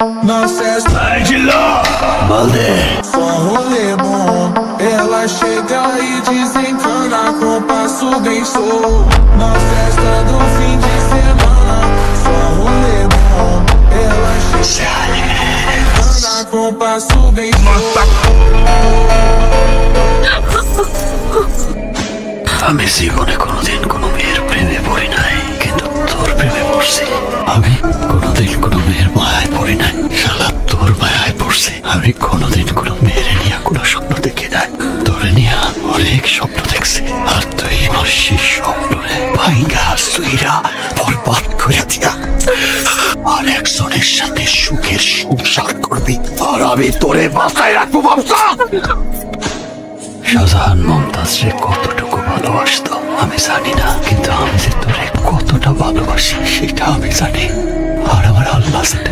Na festa Balde, só rolê bom. Ela chega e desencana com passo bem show. Na festa do fim de semana, só rolê bom. Ela chega e desencana com passo bem show. আমি জীবনে কোনোদিন কোনো মেয়ের প্রেমে পড়ি নাই, কিন্তু তোর প্রেমে পড়ছি। আমি কোনোদিন কোনো মেয়ের মায়ায় পড়ি নাই, শালা তোর মায়ায় পড়ছি। আমি কোনোদিন কোনো মেয়ের নিয়ে কোনো স্বপ্ন দেখি নাই, তোরে নিয়ে অনেক স্বপ্ন দেখছি। আর তুই আমার সেই স্বপ্নরে ভাইঙ্গা সুইরা বরবাদ করে দিয়া আরেকজনের সাথে সুখের সংসার করবি, আর আমি তোরে বাঁচায় রাখবো ভাবছা। শাহজাহান মমতাজরে কতটুকু ভালোবাসতো আমি জানি না, কিন্তু আমি যে তোরে কতটা ভালোবাসি সেটা আমি জানি, আর আমার আল্লাহ জানে।